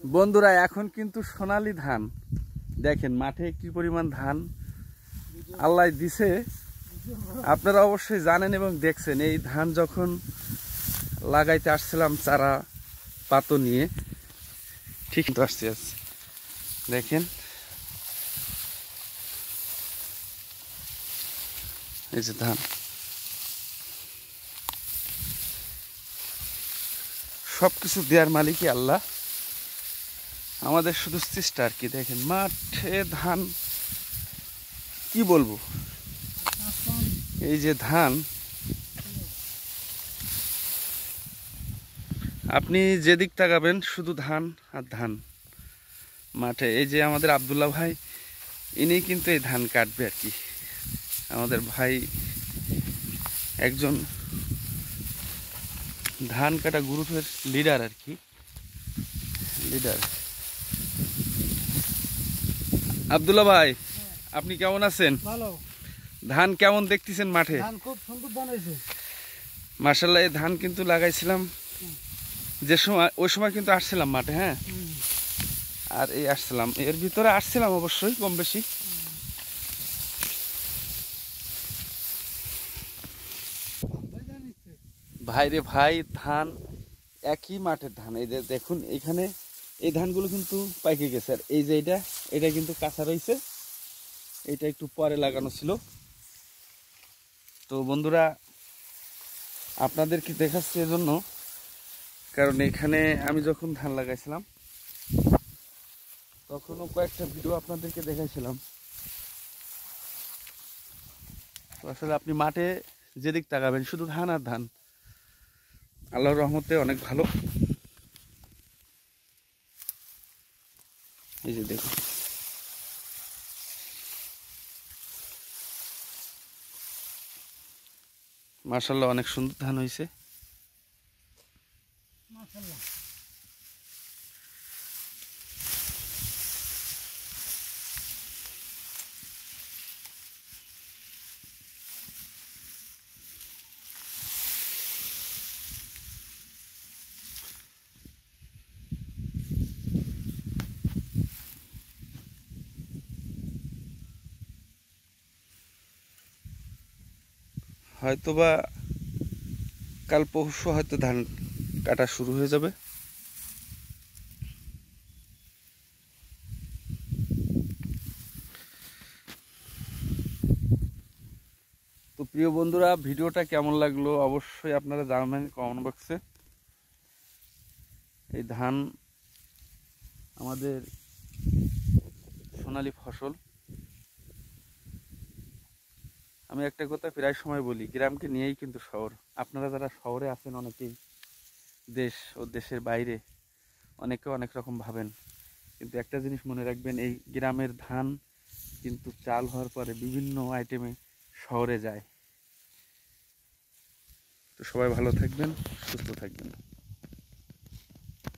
বন্ধুরা এখন কিন্তু সোনালী ধান দেখেন মাঠে কি পরিমাণ ধান আল্লাহ দিছে, আপনারা অবশ্যই জানেন এবং দেখছেন। এই ধান যখন লাগাইতে আসছিলাম চারা পাতো নিয়ে, ঠিক তো আসছে দেখেন এই যে ধান, সবকিছু দেওয়ার মালিকই আল্লাহ, আমাদের শুধু চেষ্টা আর কি। দেখেন মাঠে ধান, কি বলবো, এই যে ধান আপনি যেদিক তাকাবেন শুধু ধান আর ধান মাঠে। এই যে আমাদের আব্দুল্লাহ ভাই, ইনি কিন্তু এই ধান কাটবে আর কি। আমাদের ভাই একজন ধান কাটা গ্রুপের লিডার আর কি, লিডার। আব্দুল্লাহ ভাই, আপনি কেমন আছেন? ভালো। ধান কেমন দেখতেছেন মাঠে? ধান খুব সুন্দর ধান হয়েছে মাশাআল্লাহ। এই ধান কিন্তু লাগাইছিলাম যে সময়, ওই সময় কিন্তু আসছিলাম মাঠে, হ্যাঁ, আর এই আসছিলাম, এর ভিতরে আসছিলাম অবশ্যই কম বেশি। ভাইরে ভাই, ধান একই মাঠের ধান। এই যে দেখুন এখানে এই ধানগুলো কিন্তু পাইকে গেছে, আর এই যে এটা কিন্তু কাঁচা রয়েছে, এটা একটু পরে লাগানো ছিল। তো বন্ধুরা আপনাদেরকে দেখাচ্ছি এজন্য, কারণ এখানে আমি যখন ধান লাগাইছিলাম তখনও কয়েকটা ভিডিও আপনাদেরকে দেখাইছিলাম। তো আসলে আপনি মাঠে যেদিক তাকাবেন শুধু ধান আর ধান, আল্লাহর রহমতে অনেক ভালো। এই যে দেখুন মাশাআল্লাহ অনেক সুন্দর ধান হয়েছে। মাশাআল্লাহ। হয়তোবা কাল পরশু হয়তো ধান কাটা শুরু হয়ে যাবে। তো প্রিয় বন্ধুরা, ভিডিওটা কেমন লাগলো অবশ্যই আপনারা জানাবেন কমেন্ট বক্সে। এই ধান আমাদের সোনালী ফসল। আমি একটা কথা প্রায় সময় বলি, গ্রামকে নিয়েই কিন্তু শহর। আপনারা যারা শহরে আছেন অনেকেই, দেশ ও দেশের বাইরে অনেকে অনেক রকম ভাবেন, কিন্তু একটা জিনিস মনে রাখবেন, এই গ্রামের ধান কিন্তু চাল হওয়ার পরে বিভিন্ন আইটেমে শহরে যায়। তো সবাই ভালো থাকবেন, সুস্থ থাকবেন।